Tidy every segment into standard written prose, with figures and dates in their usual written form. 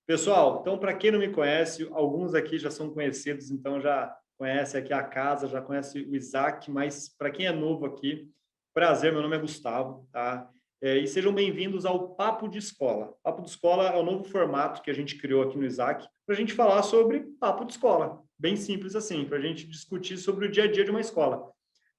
Pessoal, então, para quem não me conhece, alguns aqui já são conhecidos, então já conhece aqui a casa, já conhece o Isaac, mas para quem é novo aqui, prazer, meu nome é Gustavo, tá? E sejam bem-vindos ao Papo de Escola. Papo de Escola é o novo formato que a gente criou aqui no Isaac para a gente falar sobre papo de escola, bem simples assim, para a gente discutir sobre o dia a dia de uma escola.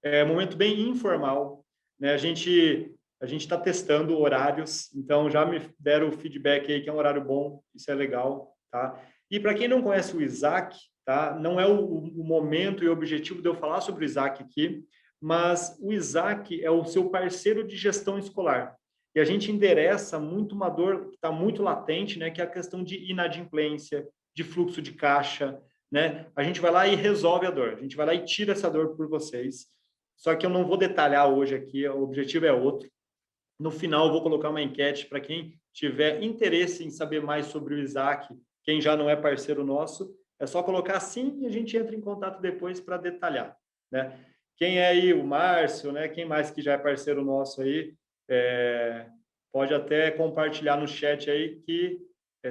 É um momento bem informal, né? A gente está testando horários, então já me deram o feedback aí que é um horário bom, isso é legal, tá? E para quem não conhece o Isaac, tá? Não é o momento e o objetivo de eu falar sobre o Isaac aqui, mas o Isaac é o seu parceiro de gestão escolar. E a gente endereça muito uma dor que está muito latente, né? Que é a questão de inadimplência, de fluxo de caixa, né? A gente vai lá e resolve a dor, a gente vai lá e tira essa dor por vocês. Só que eu não vou detalhar hoje aqui, o objetivo é outro. No final, eu vou colocar uma enquete para quem tiver interesse em saber mais sobre o Isaac, quem já não é parceiro nosso, é só colocar sim e a gente entra em contato depois para detalhar, né? Quem é aí, o Márcio, né? Quem mais que já é parceiro nosso aí, é, pode até compartilhar no chat aí que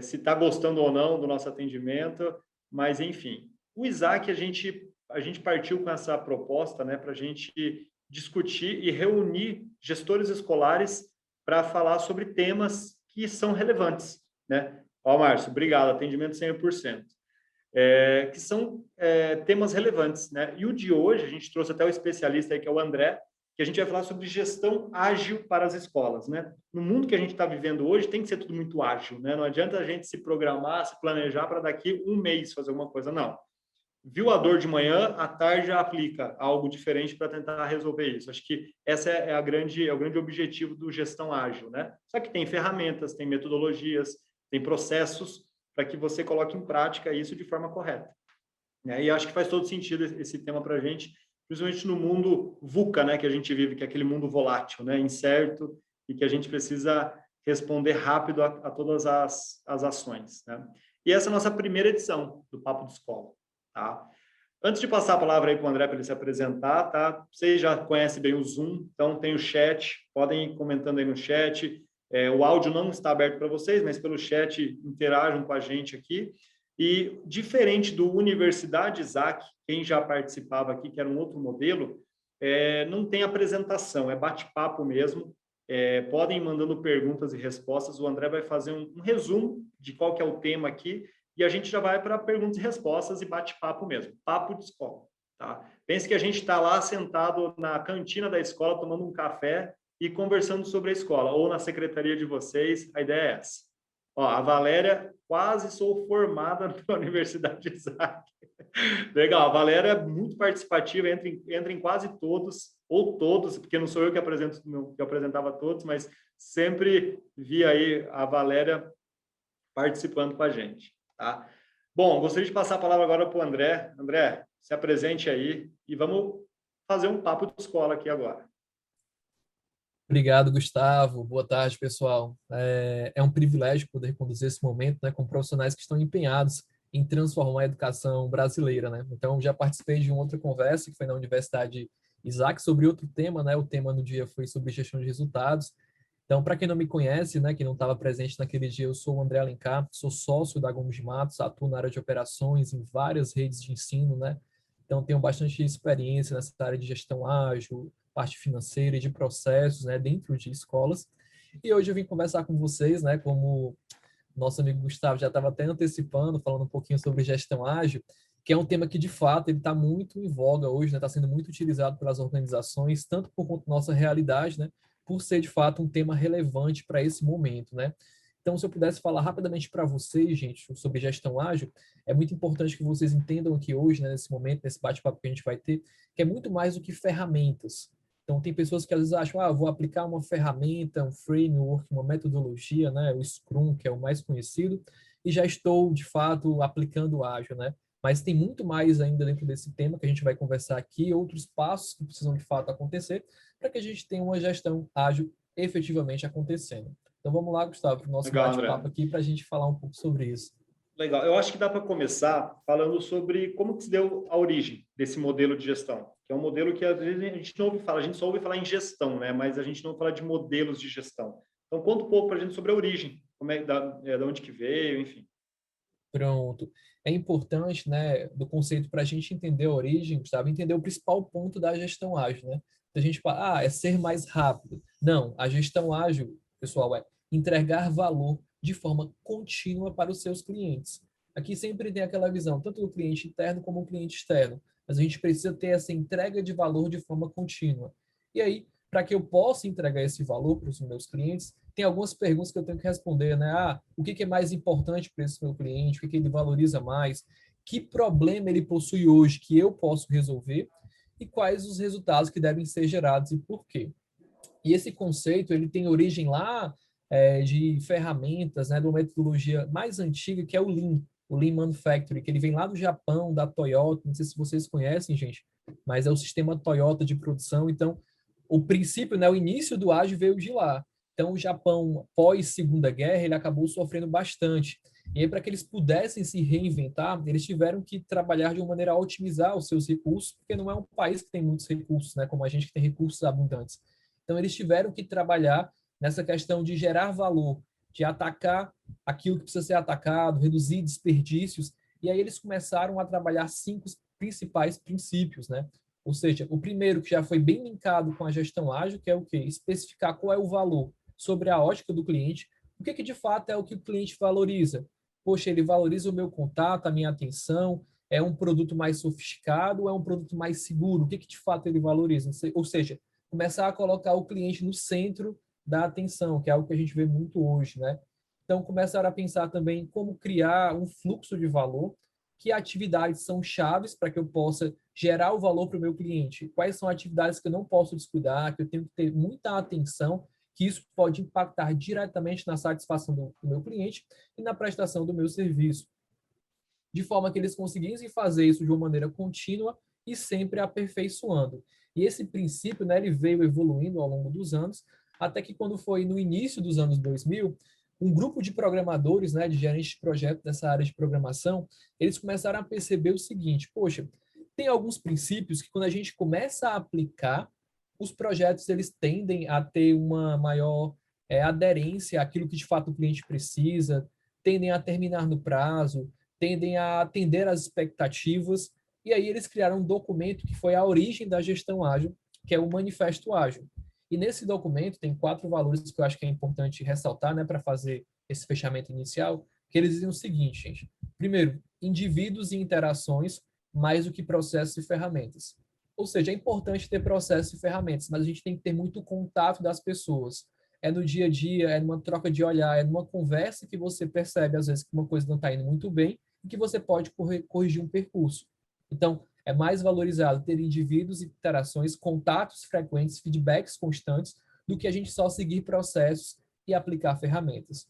se está gostando ou não do nosso atendimento, mas enfim. O Isaac, a gente partiu com essa proposta, né, para a gente discutir e reunir gestores escolares para falar sobre temas que são relevantes, né? Ó, Márcio, obrigado, atendimento 100%. Que são temas relevantes, né? E o de hoje, a gente trouxe até o especialista aí, que é o André, que a gente vai falar sobre gestão ágil para as escolas, né? No mundo que a gente está vivendo hoje, tem que ser tudo muito ágil, né? Não adianta a gente se programar, se planejar para daqui um mês fazer alguma coisa, não. Viu a dor de manhã, à tarde já aplica algo diferente para tentar resolver isso. Acho que essa é o grande objetivo do gestão ágil, né? Só que tem ferramentas, tem metodologias, tem processos para que você coloque em prática isso de forma correta, né? E acho que faz todo sentido esse tema para a gente, principalmente no mundo VUCA, né, que a gente vive, que é aquele mundo volátil, né, incerto, e que a gente precisa responder rápido a todas as ações, né? E essa é a nossa primeira edição do Papo de Escola, tá? Antes de passar a palavra aí para o André para ele se apresentar, tá? Vocês já conhecem bem o Zoom, então tem o chat, podem ir comentando aí no chat. O áudio não está aberto para vocês, mas pelo chat interajam com a gente aqui. E diferente do Universidade Isaac, quem já participava aqui, que era um outro modelo, não tem apresentação, é bate-papo mesmo. Podem ir mandando perguntas e respostas. O André vai fazer um resumo de qual que é o tema aqui e a gente já vai para perguntas e respostas e bate-papo mesmo, papo de escola, tá? Pense que a gente está lá sentado na cantina da escola, tomando um café e conversando sobre a escola, ou na secretaria de vocês, a ideia é essa. Ó, a Valéria, quase sou formada na Universidade de Isaac. Legal, a Valéria é muito participativa, entra em quase todos, ou todos, porque não sou eu que apresento, que apresentava todos, mas sempre vi aí a Valéria participando com a gente, tá? Bom, gostaria de passar a palavra agora para o André. André, se apresente aí e vamos fazer um papo de escola aqui agora. Obrigado, Gustavo. Boa tarde, pessoal. É um privilégio poder conduzir esse momento, né, com profissionais que estão empenhados em transformar a educação brasileira, né? Então, já participei de uma outra conversa que foi na Universidade Isaac sobre outro tema, né? O tema no dia foi sobre gestão de resultados. Então, para quem não me conhece, né, que não estava presente naquele dia, eu sou o André Alencar, sou sócio da Gomes de Matos, atuo na área de operações em várias redes de ensino, né? Então, tenho bastante experiência nessa área de gestão ágil, parte financeira e de processos, né, dentro de escolas. E hoje eu vim conversar com vocês, né, como nosso amigo Gustavo já estava até antecipando, falando um pouquinho sobre gestão ágil, que é um tema que, de fato, ele está muito em voga hoje, né, está sendo muito utilizado pelas organizações, tanto por conta da nossa realidade, né, por ser, de fato, um tema relevante para esse momento, né. Então, se eu pudesse falar rapidamente para vocês, gente, sobre gestão ágil, é muito importante que vocês entendam aqui hoje, né, nesse momento, nesse bate-papo que a gente vai ter, que é muito mais do que ferramentas. Então, tem pessoas que às vezes acham, vou aplicar uma ferramenta, um framework, uma metodologia, né, o Scrum, que é o mais conhecido, e já estou, de fato, aplicando o ágil, né? Mas tem muito mais ainda dentro desse tema que a gente vai conversar aqui, outros passos que precisam, de fato, acontecer para que a gente tenha uma gestão ágil efetivamente acontecendo. Então, vamos lá, Gustavo, para o nosso Legal, André. bate-papo aqui para a gente falar um pouco sobre isso. Legal. Eu acho que dá para começar falando sobre como que se deu a origem desse modelo de gestão, que é um modelo que às vezes a gente não ouve falar, a gente só ouve falar em gestão, né? Mas a gente não fala de modelos de gestão. Então, conta um pouco para a gente sobre a origem, como da onde que veio, enfim. Pronto. É importante, né, do conceito para a gente entender a origem, Gustavo, entender o principal ponto da gestão ágil, né? A gente fala, é ser mais rápido. Não, a gestão ágil, pessoal, é entregar valor de forma contínua para os seus clientes. Aqui sempre tem aquela visão, tanto do cliente interno como do cliente externo, mas a gente precisa ter essa entrega de valor de forma contínua. E aí, para que eu possa entregar esse valor para os meus clientes, tem algumas perguntas que eu tenho que responder, né? O que é mais importante para esse meu cliente? O que ele valoriza mais? Que problema ele possui hoje que eu posso resolver? E quais os resultados que devem ser gerados e por quê? E esse conceito, ele tem origem lá de ferramentas, né, de uma metodologia mais antiga, que é o Lean Manufacturing, que ele vem lá do Japão, da Toyota, não sei se vocês conhecem, gente, mas é o sistema Toyota de produção. Então, o princípio, né, o início do ágil veio de lá. Então, o Japão, pós Segunda Guerra, ele acabou sofrendo bastante. E aí, para que eles pudessem se reinventar, eles tiveram que trabalhar de uma maneira a otimizar os seus recursos, porque não é um país que tem muitos recursos, né, como a gente que tem recursos abundantes. Então, eles tiveram que trabalhar nessa questão de gerar valor, de atacar aquilo que precisa ser atacado, reduzir desperdícios. E aí eles começaram a trabalhar 5 principais princípios, né? Ou seja, o primeiro, que já foi bem linkado com a gestão ágil, que é o quê? Especificar qual é o valor sobre a ótica do cliente. O que de fato é o que o cliente valoriza? Poxa, ele valoriza o meu contato, a minha atenção, é um produto mais sofisticado ou é um produto mais seguro? O que de fato ele valoriza? Ou seja, começar a colocar o cliente no centro da atenção, que é algo que a gente vê muito hoje, né? Então, começar a pensar também como criar um fluxo de valor, que atividades são chaves para que eu possa gerar o valor para o meu cliente, quais são atividades que eu não posso descuidar, que eu tenho que ter muita atenção, que isso pode impactar diretamente na satisfação do meu cliente e na prestação do meu serviço, de forma que eles conseguissem fazer isso de uma maneira contínua e sempre aperfeiçoando. E esse princípio, né, ele veio evoluindo ao longo dos anos, até que quando foi no início dos anos 2000, um grupo de programadores, né, de gerentes de projeto dessa área de programação, eles começaram a perceber o seguinte: poxa, tem alguns princípios que quando a gente começa a aplicar, os projetos eles tendem a ter uma maior aderência àquilo que de fato o cliente precisa, tendem a terminar no prazo, tendem a atender às expectativas. E aí eles criaram um documento que foi a origem da gestão ágil, que é o Manifesto Ágil. E nesse documento tem 4 valores que eu acho que é importante ressaltar, né, para fazer esse fechamento inicial, que eles dizem o seguinte, gente. Primeiro, indivíduos e interações mais do que processos e ferramentas. Ou seja, é importante ter processos e ferramentas, mas a gente tem que ter muito contato das pessoas. É no dia a dia, é numa troca de olhar, é numa conversa que você percebe, às vezes, que uma coisa não está indo muito bem e que você pode corrigir um percurso. Então, é mais valorizado ter indivíduos e interações, contatos frequentes, feedbacks constantes, do que a gente só seguir processos e aplicar ferramentas.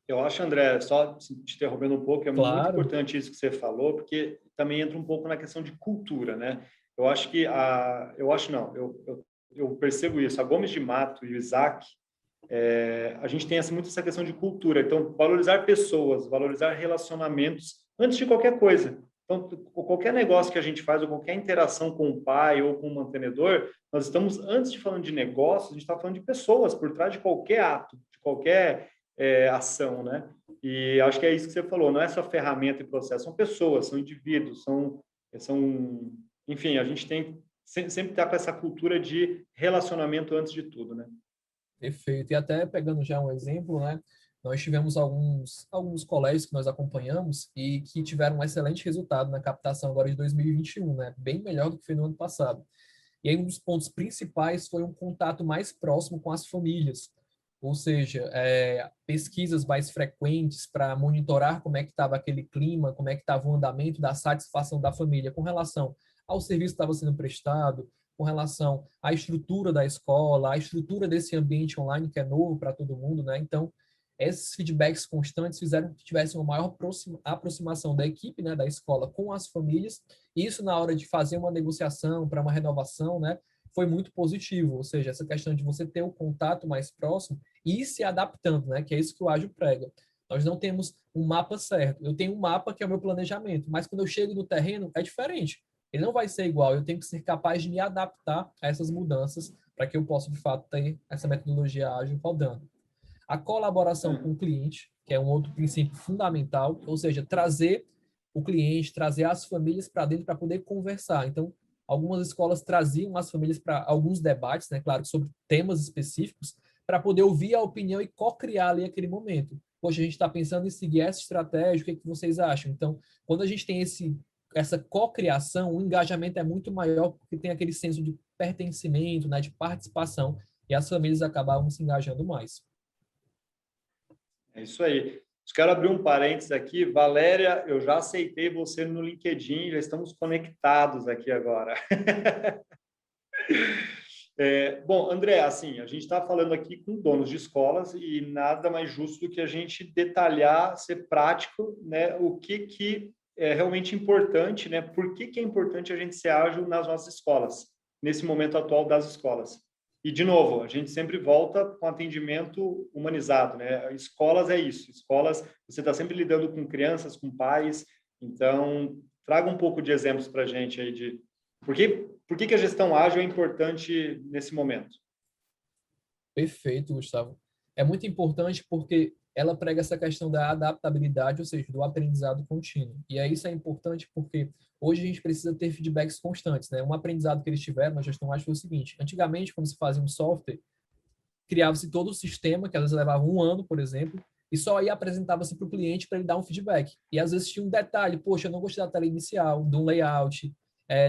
Eu acho, André, só te interrompendo um pouco, é muito Claro. importante isso que você falou, porque também entra um pouco na questão de cultura, né? Eu acho que eu percebo isso. A Gomes de Mato e o Isaac, a gente tem muito essa questão de cultura. Então, valorizar pessoas, valorizar relacionamentos antes de qualquer coisa. Então, qualquer negócio que a gente faz, ou qualquer interação com o pai ou com o mantenedor, nós estamos, antes de falando de negócios, a gente está falando de pessoas por trás de qualquer ato, de qualquer ação, né? E acho que é isso que você falou, não é só ferramenta e processo, são pessoas, são indivíduos, enfim, a gente tem sempre estar com essa cultura de relacionamento antes de tudo, né? Perfeito. E até pegando já um exemplo, né? Nós tivemos alguns colégios que nós acompanhamos e que tiveram um excelente resultado na captação agora de 2021, né? Bem melhor do que foi no ano passado. E aí um dos pontos principais foi um contato mais próximo com as famílias, ou seja, pesquisas mais frequentes para monitorar como é que estava aquele clima, como é que estava o andamento da satisfação da família com relação ao serviço que estava sendo prestado, com relação à estrutura da escola, à estrutura desse ambiente online que é novo para todo mundo, né? Então, esses feedbacks constantes fizeram que tivesse uma maior aproximação da equipe, né, da escola com as famílias. E isso na hora de fazer uma negociação para uma renovação, né, foi muito positivo. Ou seja, essa questão de você ter o contato mais próximo e ir se adaptando, né, que é isso que o Ágil prega. Nós não temos um mapa certo. Eu tenho um mapa que é o meu planejamento, mas quando eu chego no terreno é diferente. Ele não vai ser igual. Eu tenho que ser capaz de me adaptar a essas mudanças para que eu possa, de fato, ter essa metodologia ágil rodando. A colaboração com o cliente, que é um outro princípio fundamental, ou seja, trazer o cliente, trazer as famílias para dentro para poder conversar. Então, algumas escolas traziam as famílias para alguns debates, né, claro, sobre temas específicos, para poder ouvir a opinião e co-criar ali aquele momento. Poxa, a gente está pensando em seguir essa estratégia, o que, é que vocês acham? Então, quando a gente tem essa co-criação, o engajamento é muito maior, porque tem aquele senso de pertencimento, né, de participação, e as famílias acabavam se engajando mais. É isso aí. Quero abrir um parênteses aqui. Valéria, eu já aceitei você no LinkedIn, já estamos conectados aqui agora. Bom, André, assim, a gente está falando aqui com donos de escolas e nada mais justo do que a gente detalhar, ser prático, né, o que é realmente importante, né, por que é importante a gente ser ágil nas nossas escolas, nesse momento atual das escolas. E, de novo, a gente sempre volta com atendimento humanizado, né? Escolas é isso. Escolas, você está sempre lidando com crianças, com pais. Então, traga um pouco de exemplos para a gente aí de por que a gestão ágil é importante nesse momento. Perfeito, Gustavo. É muito importante porque ela prega essa questão da adaptabilidade, ou seja, do aprendizado contínuo. E aí isso é importante porque hoje a gente precisa ter feedbacks constantes, né? Um aprendizado que eles tiveram na gestão ágil foi o seguinte: antigamente, quando se fazia um software, criava-se todo o sistema, que às vezes levava um ano, por exemplo, e só aí apresentava-se para o cliente para ele dar um feedback. E às vezes tinha um detalhe: poxa, eu não gostei da tela inicial, de um layout,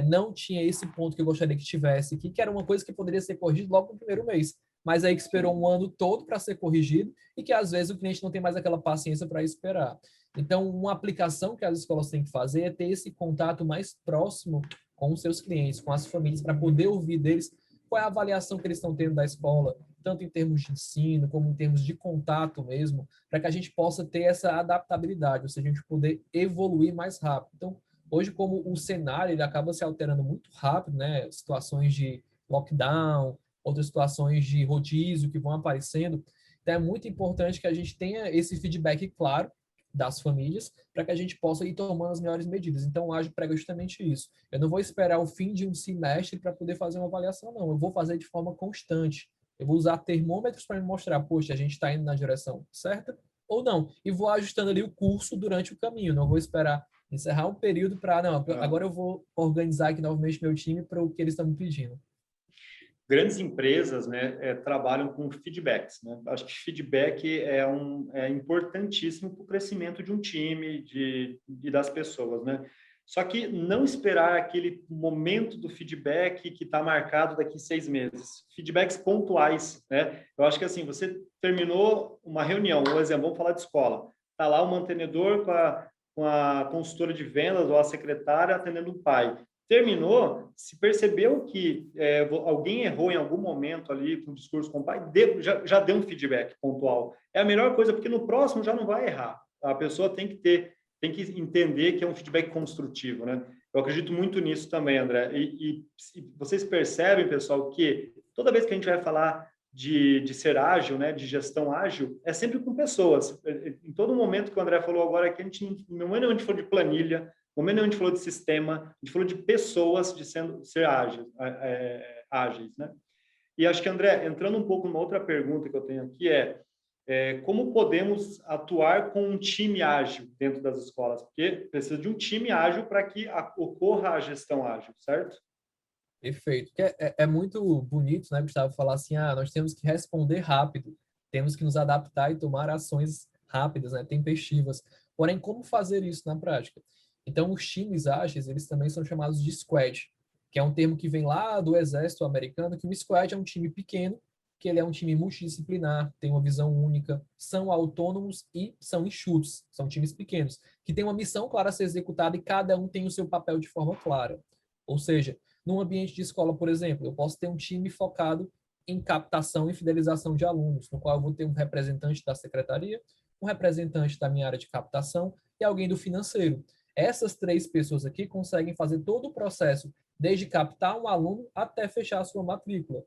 não tinha esse ponto que eu gostaria que tivesse aqui, que era uma coisa que poderia ser corrigida logo no primeiro mês, mas aí que esperou um ano todo para ser corrigido e que às vezes o cliente não tem mais aquela paciência para esperar. Então, uma aplicação que as escolas têm que fazer é ter esse contato mais próximo com os seus clientes, com as famílias, para poder ouvir deles qual é a avaliação que eles estão tendo da escola, tanto em termos de ensino, como em termos de contato mesmo, para que a gente possa ter essa adaptabilidade, ou seja, a gente poder evoluir mais rápido. Então, hoje, como o cenário ele acaba se alterando muito rápido, né? Situações de lockdown, outras situações de rodízio que vão aparecendo. Então, é muito importante que a gente tenha esse feedback claro das famílias para que a gente possa ir tomando as melhores medidas. Então, o Ágil prega justamente isso. Eu não vou esperar o fim de um semestre para poder fazer uma avaliação, não. Eu vou fazer de forma constante. Eu vou usar termômetros para me mostrar, poxa, a gente está indo na direção certa ou não. E vou ajustando ali o curso durante o caminho. Não vou esperar encerrar um período para, não, agora eu vou organizar aqui novamente meu time para o que eles estão me pedindo. Grandes empresas, né, trabalham com feedbacks, né? Acho que feedback é importantíssimo para o crescimento de um time e das pessoas, né? Só que não esperar aquele momento do feedback que está marcado daqui 6 meses. Feedbacks pontuais, né? Eu acho que assim, você terminou uma reunião, um exemplo, vamos falar de escola. Está lá o mantenedor com a consultora de vendas ou a secretária atendendo o pai. Terminou, se percebeu que alguém errou em algum momento ali com o discurso com o pai, já deu um feedback pontual. É a melhor coisa, porque no próximo já não vai errar. A pessoa tem que entender que é um feedback construtivo, né? Eu acredito muito nisso também, André. E vocês percebem, pessoal, que toda vez que a gente vai falar de ser ágil, né, de gestão ágil, é sempre com pessoas. Em todo momento que o André falou agora, que a gente, no momento onde for de planilha, no momento onde a gente falou de sistema, a gente falou de pessoas de ser ágeis, né? E acho que, André, entrando um pouco numa outra pergunta que eu tenho aqui como podemos atuar com um time ágil dentro das escolas? Porque precisa de um time ágil para que ocorra a gestão ágil, certo? Perfeito. É muito bonito, né, Gustavo, falar assim, nós temos que responder rápido, temos que nos adaptar e tomar ações rápidas, né, tempestivas. Porém, como fazer isso na prática? Então, os times ágeis, eles também são chamados de squad, que é um termo que vem lá do exército americano, que o squad é um time pequeno, que ele é um time multidisciplinar, tem uma visão única, são autônomos e são enxutos, são times pequenos, que têm uma missão clara a ser executada e cada um tem o seu papel de forma clara. Ou seja, num ambiente de escola, por exemplo, eu posso ter um time focado em captação e fidelização de alunos, no qual eu vou ter um representante da secretaria, um representante da minha área de captação e alguém do financeiro. Essas 3 pessoas aqui conseguem fazer todo o processo, desde captar um aluno até fechar a sua matrícula.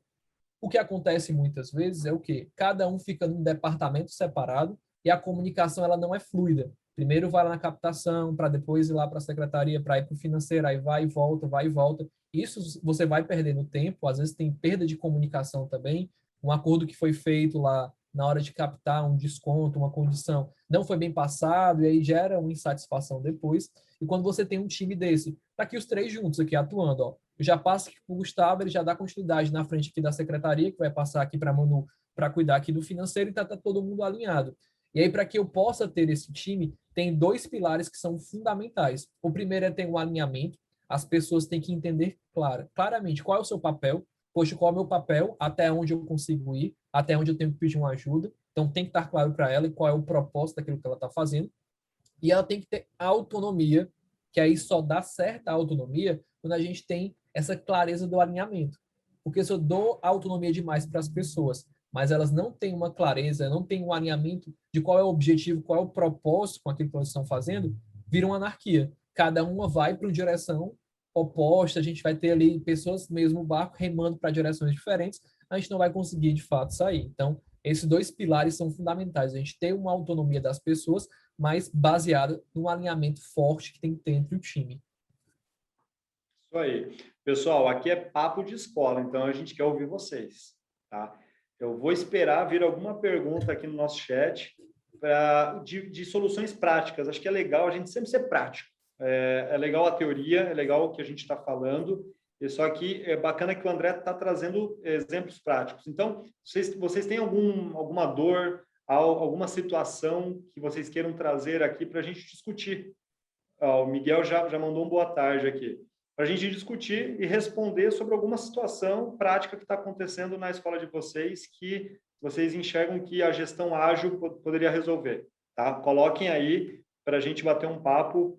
O que acontece muitas vezes é o quê? Cada um fica num departamento separado e a comunicação ela não é fluida. Primeiro vai lá na captação, para depois ir lá para a secretaria, para ir para o financeiro, aí vai e volta, vai e volta. Isso você vai perdendo tempo, às vezes tem perda de comunicação também. Um acordo que foi feito lá na hora de captar um desconto, uma condição, não foi bem passado, e aí gera uma insatisfação depois. E quando você tem um time desse, tá aqui os três juntos aqui atuando, ó. Eu já passo aqui para o Gustavo, ele já dá continuidade na frente aqui da secretaria, que vai passar aqui para a Manu para cuidar aqui do financeiro, e tá todo mundo alinhado. E aí, para que eu possa ter esse time, tem dois pilares que são fundamentais. O primeiro é ter um alinhamento. As pessoas têm que entender claramente qual é o seu papel. Poxa, qual é o meu papel, até onde eu consigo ir, até onde eu tenho que pedir uma ajuda. Então, tem que estar claro para ela qual é o propósito daquilo que ela está fazendo. E ela tem que ter autonomia, que aí só dá certa autonomia quando a gente tem essa clareza do alinhamento. Porque se eu dou autonomia demais para as pessoas, mas elas não têm uma clareza, não têm um alinhamento de qual é o objetivo, qual é o propósito com aquilo que elas estão fazendo, vira uma anarquia. Cada uma vai para uma direção oposta, a gente vai ter ali pessoas no mesmo barco remando para direções diferentes, a gente não vai conseguir de fato sair. Então, esses dois pilares são fundamentais. A gente ter uma autonomia das pessoas, mas baseada num alinhamento forte que tem que ter entre o time. Isso aí. Pessoal, aqui é papo de escola, então a gente quer ouvir vocês, tá? Eu vou esperar vir alguma pergunta aqui no nosso chat de soluções práticas. Acho que é legal a gente sempre ser prático. É legal a teoria, é legal o que a gente está falando, e só que é bacana que o André está trazendo exemplos práticos. Então, vocês têm alguma dor, alguma situação que vocês queiram trazer aqui para a gente discutir? O Miguel já mandou um boa tarde aqui. Para a gente discutir e responder sobre alguma situação prática que está acontecendo na escola de vocês que vocês enxergam que a gestão ágil poderia resolver. Tá? Coloquem aí para a gente bater um papo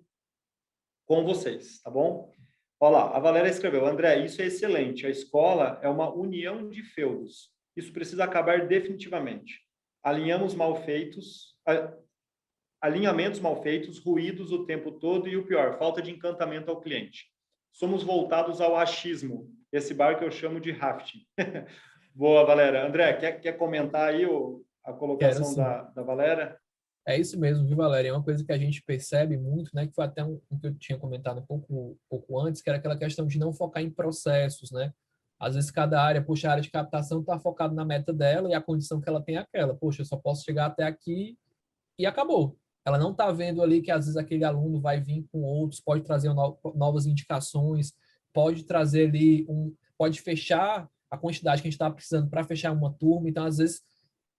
com vocês, tá bom? Olha lá, a Valéria escreveu: André, isso é excelente. A escola é uma união de feudos. Isso precisa acabar definitivamente. Alinhamentos mal feitos, ruídos o tempo todo e o pior, falta de encantamento ao cliente. Somos voltados ao achismo. Esse barco eu chamo de rafting. Boa, Valéria. André, quer comentar aí a colocação da Valéria? É isso mesmo, viu, Valéria? É uma coisa que a gente percebe muito, né? Que foi até um que eu tinha comentado um pouco antes, que era aquela questão de não focar em processos, né? Às vezes cada área, poxa, a área de captação está focada na meta dela e a condição que ela tem é aquela. Poxa, eu só posso chegar até aqui e acabou. Ela não está vendo ali que às vezes aquele aluno vai vir com outros, pode trazer novas indicações, pode trazer ali pode fechar a quantidade que a gente está precisando para fechar uma turma. Então, às vezes,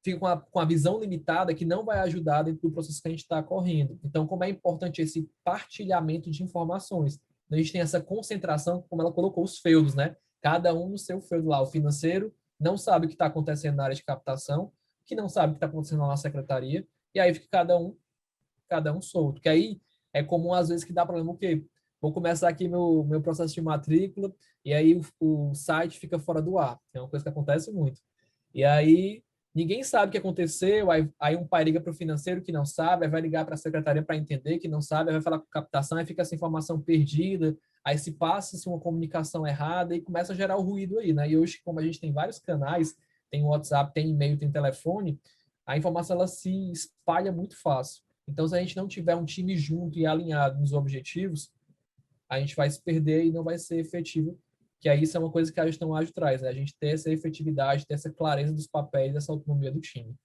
fica com a visão limitada que não vai ajudar dentro do processo que a gente está correndo. Então, como é importante esse partilhamento de informações? A gente tem essa concentração, como ela colocou, os feudos, né? Cada um no seu feudo lá. O financeiro não sabe o que está acontecendo na área de captação, que não sabe o que está acontecendo na secretaria, e aí fica cada um solto. Que aí é comum, às vezes, que dá problema o quê? Vou começar aqui meu processo de matrícula, e aí o site fica fora do ar. É uma coisa que acontece muito. E aí ninguém sabe o que aconteceu, aí um pai liga para o financeiro que não sabe, aí vai ligar para a secretaria para entender que não sabe, aí vai falar com a captação, aí fica essa informação perdida, aí se passa-se uma comunicação errada e começa a gerar o ruído aí, né? E hoje, como a gente tem vários canais, tem WhatsApp, tem e-mail, tem telefone, a informação ela se espalha muito fácil. Então, se a gente não tiver um time junto e alinhado nos objetivos, a gente vai se perder e não vai ser efetivo, que aí isso é uma coisa que a gestão ágil traz, né? A gente ter essa efetividade, ter essa clareza dos papéis, essa autonomia do time.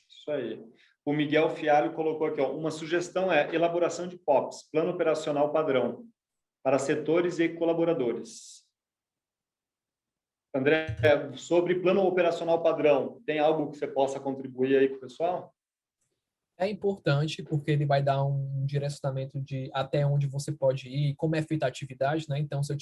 Isso aí. O Miguel Fialho colocou aqui, ó, uma sugestão é elaboração de POPs, Plano Operacional Padrão, para setores e colaboradores. André, sobre Plano Operacional Padrão, tem algo que você possa contribuir aí com o pessoal? É importante porque ele vai dar um direcionamento de até onde você pode ir, como é feita a atividade, né? Então, se eu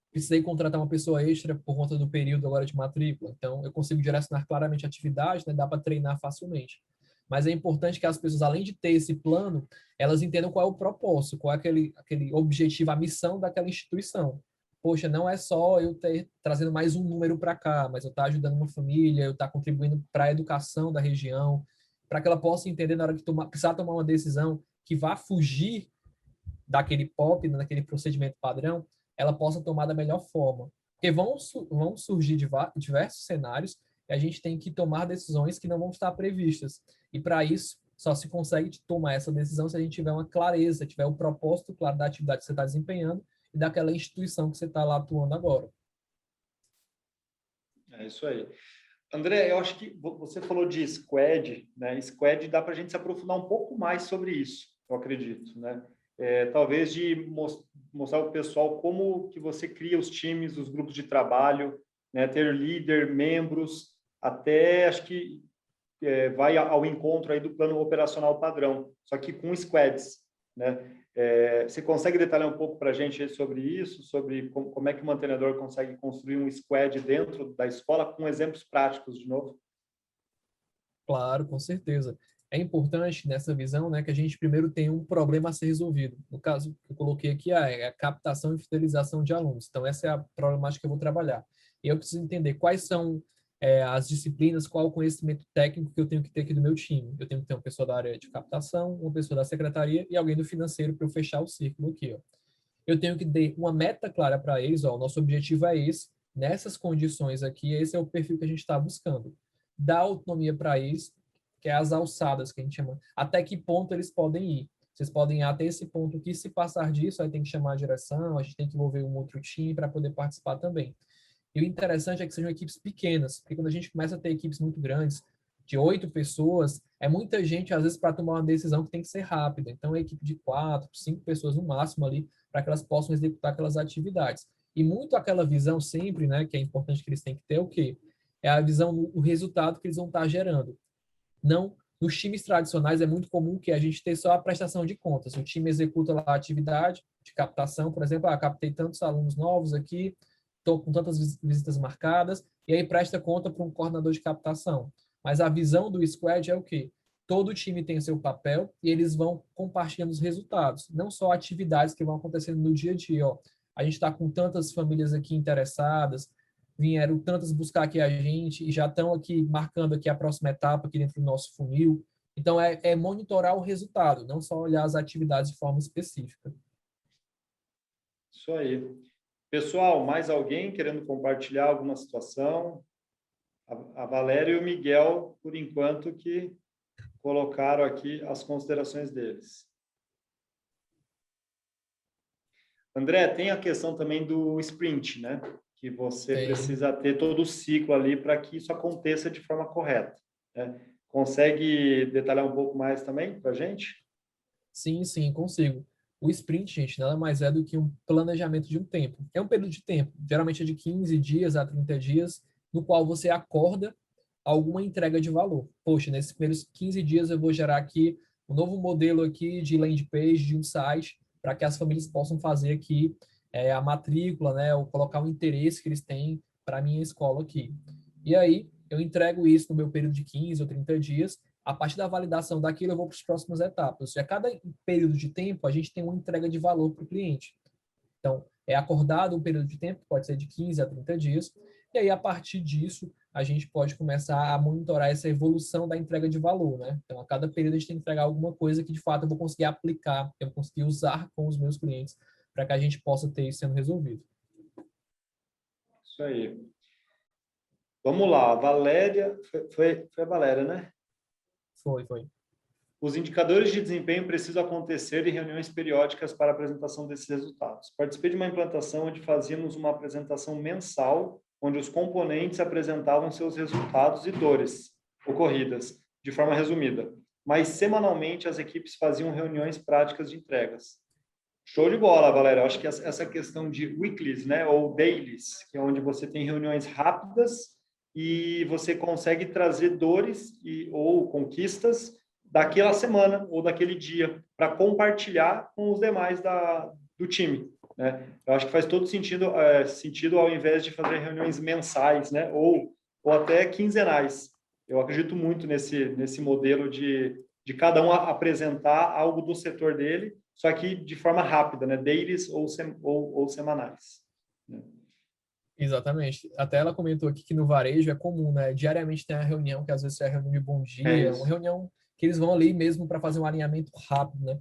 precisei contratar uma pessoa extra por conta do período agora de matrícula, então eu consigo direcionar claramente a atividade, né? Dá para treinar facilmente. Mas é importante que as pessoas, além de ter esse plano, elas entendam qual é o propósito, qual é aquele objetivo, a missão daquela instituição. Poxa, não é só eu trazendo mais um número para cá, mas eu estar ajudando uma família, eu estar contribuindo para a educação da região, para que ela possa entender na hora de precisar tomar uma decisão que vá fugir daquele POP, daquele procedimento padrão, ela possa tomar da melhor forma. Porque vão surgir diversos cenários e a gente tem que tomar decisões que não vão estar previstas. E para isso, só se consegue tomar essa decisão se a gente tiver uma clareza, tiver o propósito claro da atividade que você está desempenhando e daquela instituição que você está lá atuando agora. É isso aí. André, eu acho que você falou de squad, né? Squad dá para a gente se aprofundar um pouco mais sobre isso, eu acredito, né? Talvez de mostrar ao pessoal como que você cria os times, os grupos de trabalho, né? Ter líder, membros, até acho que vai ao encontro aí do plano operacional padrão, só que com squads, né? Você consegue detalhar um pouco para a gente sobre isso, sobre como é que o mantenedor consegue construir um squad dentro da escola, com exemplos práticos, de novo? Claro, com certeza. É importante nessa visão, né, que a gente primeiro tem um problema a ser resolvido. No caso, eu coloquei aqui é a captação e fidelização de alunos. Então, essa é a problemática que eu vou trabalhar. E eu preciso entender quais são as disciplinas, qual o conhecimento técnico que eu tenho que ter aqui do meu time. Eu tenho que ter uma pessoa da área de captação, uma pessoa da secretaria e alguém do financeiro para eu fechar o círculo aqui, ó. Eu tenho que ter uma meta clara para eles, ó, o nosso objetivo é esse, nessas condições aqui, esse é o perfil que a gente está buscando. Dar autonomia para eles, que é as alçadas que a gente chama, até que ponto eles podem ir. Vocês podem ir até esse ponto aqui, se passar disso, aí tem que chamar a direção, a gente tem que envolver um outro time para poder participar também. E o interessante é que sejam equipes pequenas, porque quando a gente começa a ter equipes muito grandes, de 8 pessoas, é muita gente, às vezes, para tomar uma decisão que tem que ser rápida. Então, é equipe de 4, 5 pessoas no máximo ali, para que elas possam executar aquelas atividades. E muito aquela visão sempre, né, que é importante que eles têm que ter, é o quê? É a visão, o resultado que eles vão estar gerando. Não, nos times tradicionais é muito comum que a gente tenha só a prestação de contas. O time executa lá a atividade de captação, por exemplo, captei tantos alunos novos aqui, estou com tantas visitas marcadas, e aí presta conta para um coordenador de captação. Mas a visão do squad é o quê? Todo time tem seu papel e eles vão compartilhando os resultados, não só atividades que vão acontecendo no dia a dia. Ó. A gente está com tantas famílias aqui interessadas, vieram tantas buscar aqui a gente e já estão aqui marcando aqui a próxima etapa aqui dentro do nosso funil. Então, é monitorar o resultado, não só olhar as atividades de forma específica. Isso aí. Pessoal, mais alguém querendo compartilhar alguma situação? A Valéria e o Miguel, por enquanto, que colocaram aqui as considerações deles. André, tem a questão também do sprint, né? Que você precisa ter todo o ciclo ali para que isso aconteça de forma correta, né? Consegue detalhar um pouco mais também para a gente? Sim, consigo. O sprint, gente, nada mais é do que um planejamento de um tempo. É um período de tempo, geralmente é de 15 dias a 30 dias, no qual você acorda alguma entrega de valor. Poxa, nesses primeiros 15 dias eu vou gerar aqui um novo modelo aqui de landing page, de um site, para que as famílias possam fazer aqui a matrícula, né, ou colocar o interesse que eles têm para a minha escola aqui. E aí, eu entrego isso no meu período de 15 ou 30 dias. A partir da validação daquilo, eu vou para as próximas etapas. Ou seja, a cada período de tempo, a gente tem uma entrega de valor para o cliente. Então, é acordado um período de tempo, pode ser de 15 a 30 dias, e aí, a partir disso, a gente pode começar a monitorar essa evolução da entrega de valor, né? Então, a cada período, a gente tem que entregar alguma coisa que, de fato, eu vou conseguir aplicar, eu vou conseguir usar com os meus clientes, para que a gente possa ter isso sendo resolvido. Isso aí. Vamos lá, a Valéria, foi a Valéria, né? Foi. Os indicadores de desempenho precisam acontecer em reuniões periódicas para a apresentação desses resultados. Participei de uma implantação onde fazíamos uma apresentação mensal, onde os componentes apresentavam seus resultados e dores ocorridas, de forma resumida. Mas, semanalmente, as equipes faziam reuniões práticas de entregas. Show de bola, Valéria. Eu acho que essa questão de weeklies, né, ou dailies, que é onde você tem reuniões rápidas e você consegue trazer dores ou conquistas daquela semana ou daquele dia para compartilhar com os demais do time, né? Eu acho que faz todo sentido ao invés de fazer reuniões mensais, né, ou até quinzenais. Eu acredito muito nesse modelo de cada um apresentar algo do setor dele, só que de forma rápida, né? Dailies ou semanais. Né? Exatamente. Até ela comentou aqui que no varejo é comum, né? Diariamente tem a reunião, que às vezes é a reunião de bom dia, uma reunião que eles vão ali mesmo para fazer um alinhamento rápido, né?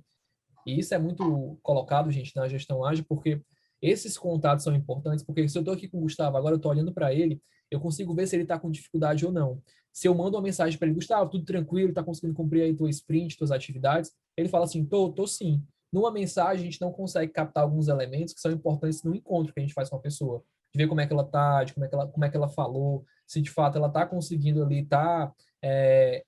E isso é muito colocado, gente, na gestão ágil, porque esses contatos são importantes, porque se eu estou aqui com o Gustavo, agora eu estou olhando para ele, eu consigo ver se ele está com dificuldade ou não. Se eu mando uma mensagem para ele, Gustavo, tudo tranquilo, está conseguindo cumprir aí tua sprint, tuas atividades, ele fala assim, tô sim. Numa mensagem, a gente não consegue captar alguns elementos que são importantes no encontro que a gente faz com a pessoa. de ver como é que ela está, de como é que ela falou, se de fato ela está conseguindo ali, está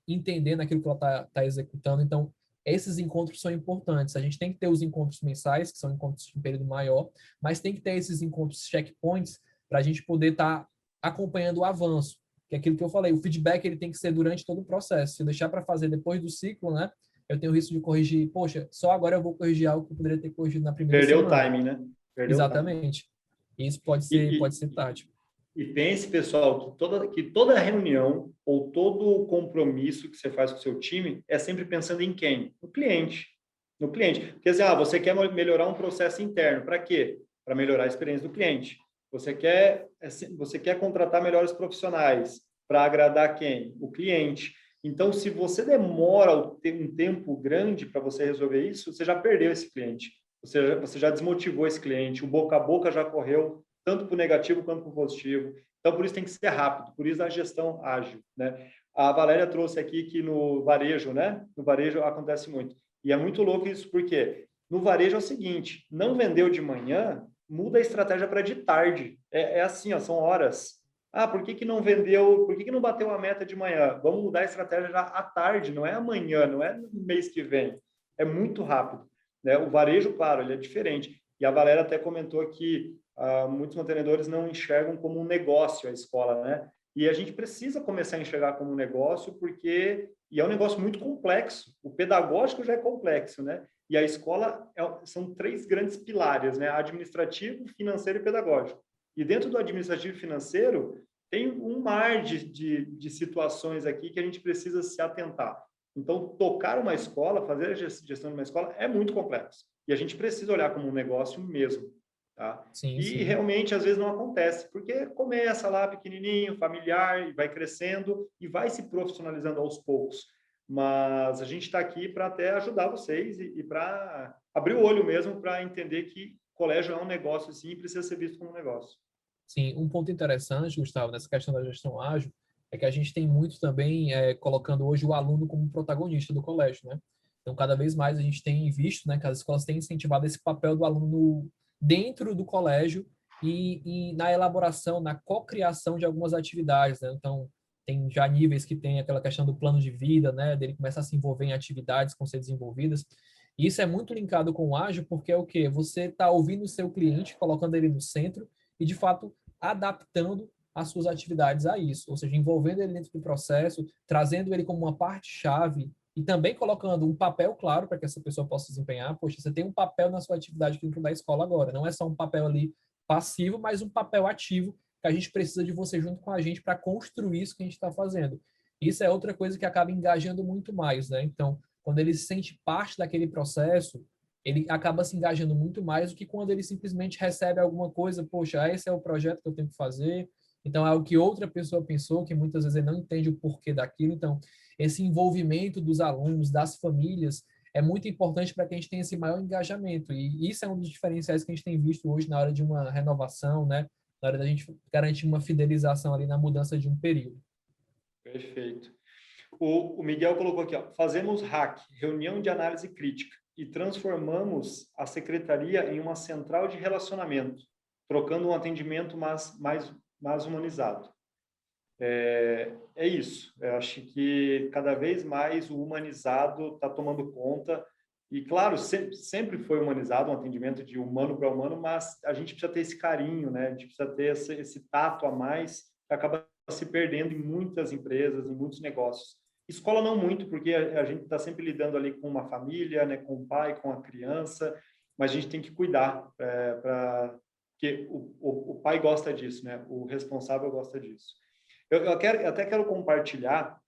entendendo aquilo que ela está executando. Então, esses encontros são importantes. A gente tem que ter os encontros mensais, que são encontros de um período maior, mas tem que ter esses encontros checkpoints para a gente poder estar acompanhando o avanço. Que é aquilo que eu falei, o feedback ele tem que ser durante todo o processo. Se eu deixar para fazer depois do ciclo, né, eu tenho o risco de corrigir. Poxa, só agora eu vou corrigir algo que eu poderia ter corrigido na primeira Perdeu o semana. timing, né? Perdeu o timing. Exatamente. Isso pode E, ser tático. e pense, pessoal, que toda reunião ou todo compromisso que você faz com o seu time é sempre pensando em quem? No cliente. No cliente. Quer dizer, você quer melhorar um processo interno. Para quê? Para melhorar a experiência do cliente. Você quer contratar melhores profissionais. Para agradar quem? O cliente. Então, se você demora um tempo grande para você resolver isso, você já perdeu esse cliente. Você já desmotivou esse cliente. O boca a boca já correu tanto para o negativo quanto para o positivo. Então, por isso tem que ser rápido, por isso a gestão ágil, né? A Valéria trouxe aqui que no varejo, né? No varejo acontece muito. E é muito louco isso, porque no varejo é o seguinte, não vendeu de manhã, muda a estratégia para de tarde. É assim, ó, são horas. Ah, por que não vendeu, por que não bateu a meta de manhã? Vamos mudar a estratégia já à tarde, não é amanhã, não é no mês que vem. É muito rápido, né? O varejo, claro, ele é diferente. E a Valéria até comentou que muitos mantenedores não enxergam como um negócio a escola, né? E a gente precisa começar a enxergar como um negócio, porque é um negócio muito complexo. O pedagógico já é complexo, né? E a escola são 3 grandes pilares, né? Administrativo, financeiro e pedagógico. E dentro do administrativo e financeiro, tem um mar de situações aqui que a gente precisa se atentar. Então, tocar uma escola, fazer a gestão de uma escola é muito complexo. E a gente precisa olhar como um negócio mesmo. Tá? Sim, E sim. realmente às vezes não acontece, porque começa lá pequenininho, familiar, e vai crescendo e vai se profissionalizando aos poucos. Mas a gente está aqui para até ajudar vocês e para abrir o olho mesmo para entender que colégio é um negócio sim e precisa ser visto como um negócio. Sim, um ponto interessante, Gustavo, nessa questão da gestão ágil, é que a gente tem muito também colocando hoje o aluno como protagonista do colégio, né? Então, cada vez mais a gente tem visto, né, que as escolas têm incentivado esse papel do aluno dentro do colégio e na elaboração, na cocriação de algumas atividades, né? Então, tem já níveis que tem aquela questão do plano de vida, né, dele começar a se envolver em atividades que vão ser desenvolvidas. E isso é muito linkado com o ágil, porque é o quê? Você está ouvindo o seu cliente, colocando ele no centro, e, de fato, adaptando as suas atividades a isso, ou seja, envolvendo ele dentro do processo, trazendo ele como uma parte-chave e também colocando um papel claro para que essa pessoa possa desempenhar. Poxa, você tem um papel na sua atividade dentro da escola agora, não é só um papel ali passivo, mas um papel ativo que a gente precisa de você junto com a gente para construir isso que a gente está fazendo. Isso é outra coisa que acaba engajando muito mais, né? Então, quando ele se sente parte daquele processo, ele acaba se engajando muito mais do que quando ele simplesmente recebe alguma coisa, poxa, esse é o projeto que eu tenho que fazer, então é o que outra pessoa pensou, que muitas vezes ele não entende o porquê daquilo. Então, esse envolvimento dos alunos, das famílias, é muito importante para que a gente tenha esse maior engajamento. E isso é um dos diferenciais que a gente tem visto hoje na hora de uma renovação, né? Na hora da gente garantir uma fidelização ali na mudança de um período. Perfeito. O Miguel colocou aqui, ó, fazemos hack, reunião de análise crítica, e transformamos a secretaria em uma central de relacionamento, trocando um atendimento mais humanizado. É isso. Eu acho que cada vez mais o humanizado está tomando conta. E, claro, sempre foi humanizado, um atendimento de humano para humano, mas a gente precisa ter esse carinho, né? A gente precisa ter esse tato a mais, que acaba se perdendo em muitas empresas, em muitos negócios. Escola não muito, porque a gente está sempre lidando ali com uma família, né? Com o pai, com a criança, mas a gente tem que cuidar, porque o pai gosta disso, né? O responsável gosta disso. Eu até quero compartilhar,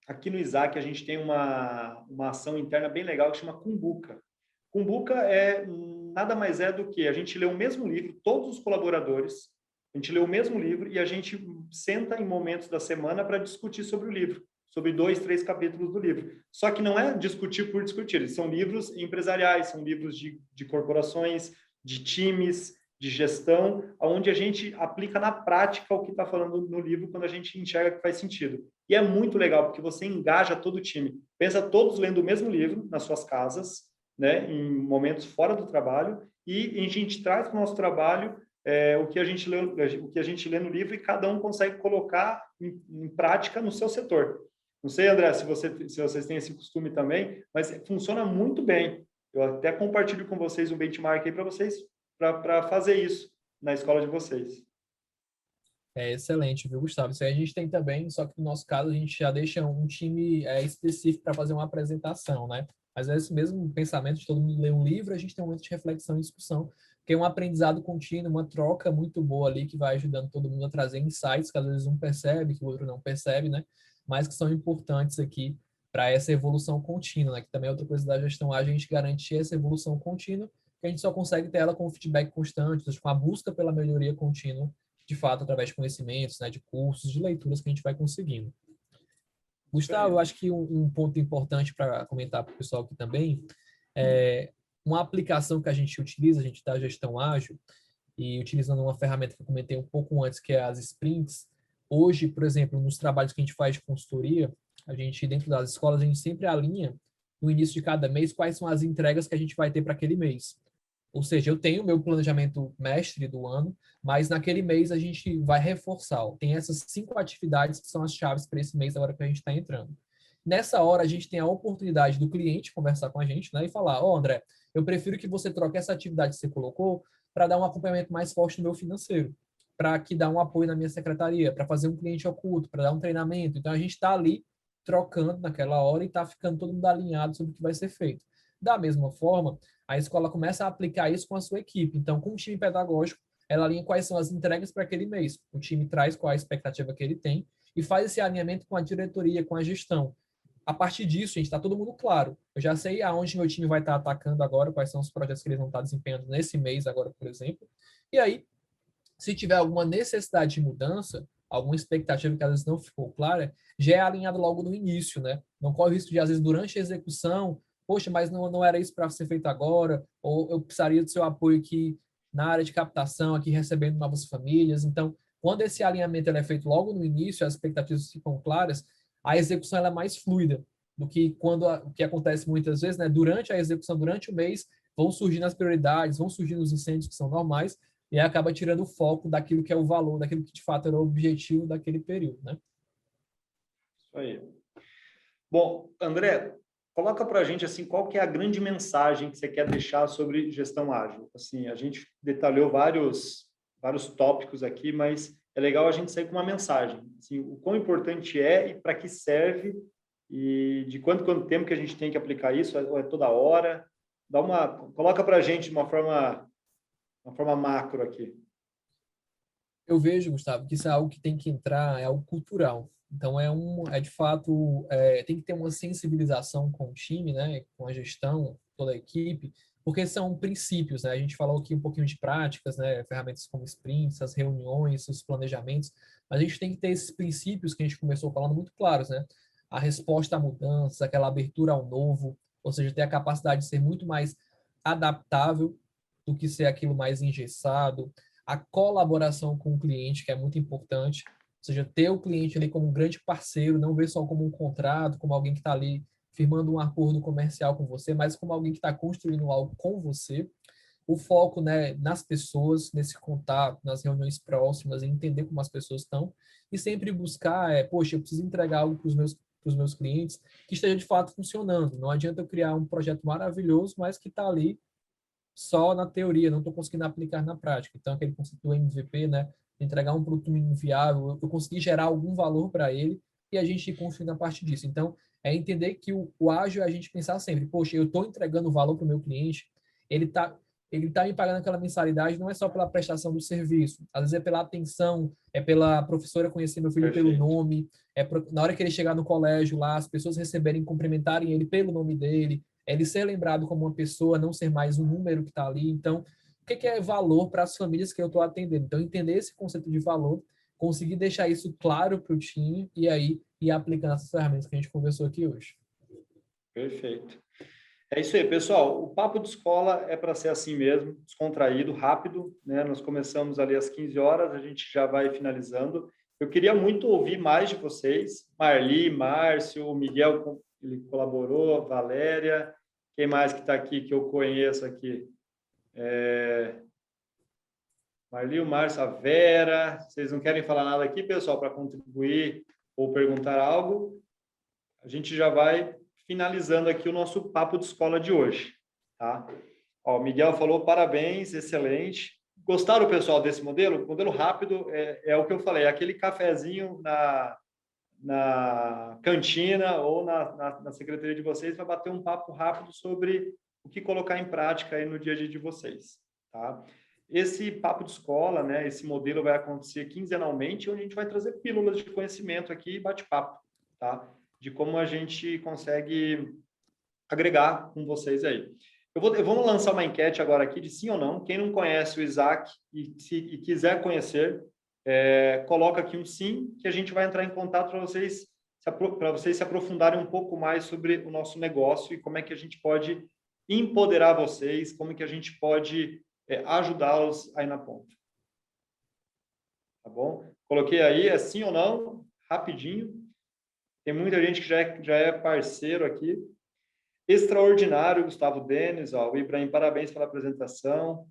aqui no Isaac a gente tem uma ação interna bem legal que chama Cumbuca. Cumbuca nada mais é do que a gente lê o mesmo livro, todos os colaboradores, a gente lê o mesmo livro e a gente senta em momentos da semana para discutir sobre o livro, sobre 2, 3 capítulos do livro. Só que não é discutir por discutir, eles são livros empresariais, são livros de corporações, de times, de gestão, onde a gente aplica na prática o que está falando no livro quando a gente enxerga que faz sentido. E é muito legal, porque você engaja todo o time. Pensa todos lendo o mesmo livro nas suas casas, né, em momentos fora do trabalho, e a gente traz para o nosso trabalho o que a gente lê no livro e cada um consegue colocar em prática no seu setor. Não sei, André, se vocês têm esse costume também, mas funciona muito bem. Eu até compartilho com vocês um benchmark aí para vocês, para fazer isso na escola de vocês. É excelente, viu, Gustavo? Isso aí a gente tem também, só que no nosso caso a gente já deixa um time específico para fazer uma apresentação, né? Mas é esse mesmo pensamento de todo mundo ler um livro, a gente tem um momento de reflexão e discussão, que é um aprendizado contínuo, uma troca muito boa ali que vai ajudando todo mundo a trazer insights que às vezes um percebe, que o outro não percebe, né? Mas que são importantes aqui para essa evolução contínua, né? Que também é outra coisa da gestão ágil, a gente garantir essa evolução contínua, que a gente só consegue ter ela com o feedback constante, com a busca pela melhoria contínua de fato, através de conhecimentos, né, de cursos, de leituras que a gente vai conseguindo. Gustavo, eu acho que um ponto importante para comentar para o pessoal aqui também é uma aplicação que a gente utiliza, a gente dá gestão ágil, e utilizando uma ferramenta que eu comentei um pouco antes, que é as sprints. Hoje, por exemplo, nos trabalhos que a gente faz de consultoria, a gente, dentro das escolas, a gente sempre alinha, no início de cada mês, quais são as entregas que a gente vai ter para aquele mês. Ou seja, eu tenho o meu planejamento mestre do ano, mas naquele mês a gente vai reforçar. Ó, tem essas 5 atividades que são as chaves para esse mês agora que a gente está entrando. Nessa hora, a gente tem a oportunidade do cliente conversar com a gente, né, e falar: ó, André, eu prefiro que você troque essa atividade que você colocou para dar um acompanhamento mais forte no meu financeiro, para que dá um apoio na minha secretaria, para fazer um cliente oculto, para dar um treinamento. Então, a gente está ali trocando naquela hora e está ficando todo mundo alinhado sobre o que vai ser feito. Da mesma forma, a escola começa a aplicar isso com a sua equipe. Então, com o time pedagógico, ela alinha quais são as entregas para aquele mês. O time traz qual a expectativa que ele tem e faz esse alinhamento com a diretoria, com a gestão. A partir disso, gente, está todo mundo claro. Eu já sei aonde meu time vai estar atacando agora, quais são os projetos que eles vão estar desempenhando nesse mês agora, por exemplo. E aí, se tiver alguma necessidade de mudança, alguma expectativa que às vezes não ficou clara, já é alinhado logo no início, né? Não corre o risco de, às vezes, durante a execução, poxa, mas não era isso para ser feito agora, ou eu precisaria do seu apoio aqui na área de captação, aqui recebendo novas famílias. Então, quando esse alinhamento é feito logo no início, as expectativas ficam claras, a execução ela é mais fluida do que quando o que acontece muitas vezes, né? Durante a execução, durante o mês, vão surgindo as prioridades, vão surgindo os incêndios que são normais, e aí acaba tirando o foco daquilo que é o valor, daquilo que de fato era o objetivo daquele período, né? Isso aí. Bom, André, coloca para a gente assim, qual que é a grande mensagem que você quer deixar sobre gestão ágil? Assim, a gente detalhou vários tópicos aqui, mas é legal a gente sair com uma mensagem. Assim, o quão importante é e para que serve e de quanto tempo que a gente tem que aplicar isso, ou é toda hora? Coloca para a gente de uma forma macro aqui. Eu vejo, Gustavo, que isso é algo que tem que entrar, é algo cultural. Então, é de fato, tem que ter uma sensibilização com o time, né, com a gestão, toda a equipe, porque são princípios, né? A gente falou aqui um pouquinho de práticas, né, ferramentas como sprints, as reuniões, os planejamentos, mas a gente tem que ter esses princípios que a gente começou falando muito claros, né? A resposta a mudanças, aquela abertura ao novo, ou seja, ter a capacidade de ser muito mais adaptável do que ser aquilo mais engessado, a colaboração com o cliente, que é muito importante, ou seja, ter o cliente ali como um grande parceiro, não ver só como um contrato, como alguém que está ali firmando um acordo comercial com você, mas como alguém que está construindo algo com você. O foco, né, nas pessoas, nesse contato, nas reuniões próximas, em entender como as pessoas estão, e sempre buscar, poxa, eu preciso entregar algo para os meus clientes que esteja de fato funcionando. Não adianta eu criar um projeto maravilhoso, mas que está ali só na teoria, não estou conseguindo aplicar na prática. Então, aquele conceito do MVP, né, entregar um produto mínimo viável, eu consegui gerar algum valor para ele e a gente construir na parte disso. Então, é entender que o ágil é a gente pensar sempre, poxa, eu estou entregando valor para o meu cliente, ele tá me pagando aquela mensalidade, não é só pela prestação do serviço, às vezes é pela atenção, é pela professora conhecer meu filho pelo Perfeito. nome, na hora que ele chegar no colégio lá, as pessoas receberem, cumprimentarem ele pelo nome dele, ele ser lembrado como uma pessoa, não ser mais um número que está ali. Então, o que é valor para as famílias que eu estou atendendo? Então, entender esse conceito de valor, conseguir deixar isso claro para o time e aí ir aplicando essas ferramentas que a gente conversou aqui hoje. Perfeito. É isso aí, pessoal. O papo de escola é para ser assim mesmo, descontraído, rápido, né? Nós começamos ali às 15 horas, a gente já vai finalizando. Eu queria muito ouvir mais de vocês. Marli, Márcio, o Miguel, ele colaborou, Valéria, quem mais que está aqui que eu conheço aqui? Marli, o Márcio, a Vera. Vocês não querem falar nada aqui, pessoal, para contribuir ou perguntar algo? A gente já vai finalizando aqui o nosso papo de escola de hoje, tá? Ó, o Miguel falou, parabéns, excelente. Gostaram, pessoal, desse modelo? O modelo rápido é o que eu falei, é aquele cafezinho na cantina ou na secretaria de vocês para bater um papo rápido sobre o que colocar em prática aí no dia a dia de vocês, tá? Esse papo de escola, né, esse modelo vai acontecer quinzenalmente, onde a gente vai trazer pílulas de conhecimento aqui e bate-papo, tá? De como a gente consegue agregar com vocês aí. Vamos lançar uma enquete agora aqui de sim ou não. Quem não conhece o Isaac e quiser conhecer, coloca aqui um sim, que a gente vai entrar em contato para vocês se aprofundarem um pouco mais sobre o nosso negócio e como é que a gente pode empoderar vocês, como é que a gente pode ajudá-los aí na ponta. Tá bom? Coloquei aí, é sim ou não, rapidinho. Tem muita gente que já é parceiro aqui. Extraordinário, Gustavo Denis, ó, o Ibrahim, parabéns pela apresentação.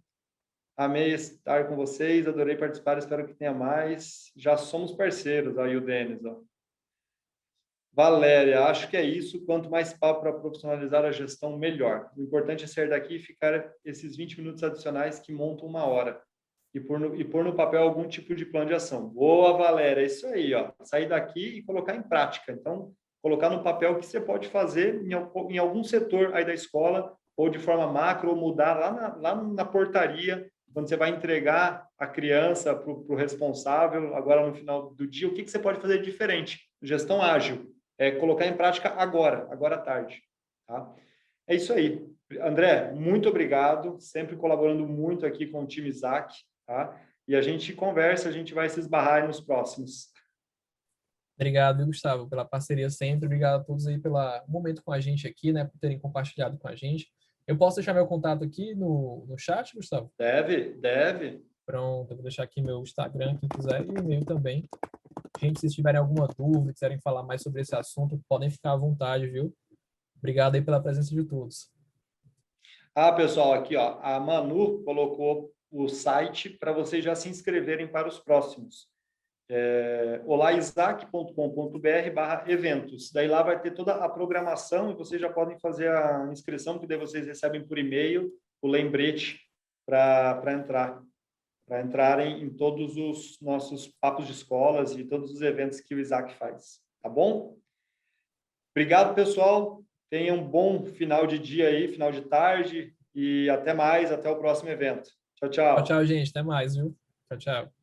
Amei estar com vocês, adorei participar, espero que tenha mais. Já somos parceiros, aí o Denis, ó. Valéria, acho que é isso. Quanto mais papo para profissionalizar a gestão, melhor. O importante é sair daqui e ficar esses 20 minutos adicionais que montam uma hora. E pôr no papel algum tipo de plano de ação. Boa, Valéria, é isso aí, ó. Sair daqui e colocar em prática. Então, colocar no papel o que você pode fazer em algum setor aí da escola, ou de forma macro, ou mudar lá na portaria, quando você vai entregar a criança para o responsável, agora no final do dia, o que você pode fazer diferente? Gestão ágil. Colocar em prática agora à tarde. Tá? É isso aí. André, muito obrigado, sempre colaborando muito aqui com o time Isaac, tá? E a gente conversa, a gente vai se esbarrar aí nos próximos. Obrigado, Gustavo, pela parceria sempre. Obrigado a todos aí pelo momento com a gente aqui, né, por terem compartilhado com a gente. Eu posso deixar meu contato aqui no chat, Gustavo? Deve. Pronto, eu vou deixar aqui meu Instagram, quem quiser, e o e-mail também. Gente, se tiverem alguma dúvida, quiserem falar mais sobre esse assunto, podem ficar à vontade, viu? Obrigado aí pela presença de todos. Pessoal, aqui, ó, a Manu colocou o site para vocês já se inscreverem para os próximos. olaisaac.com.br/eventos. Daí lá vai ter toda a programação e vocês já podem fazer a inscrição, que daí vocês recebem por e-mail o lembrete para entrarem em todos os nossos papos de escolas e todos os eventos que o Isaac faz. Tá bom? Obrigado, pessoal. Tenham um bom final de dia aí, final de tarde, e até mais, até o próximo evento. Tchau, Tchau, tchau. tchau, gente. Até mais, viu? Tchau, tchau.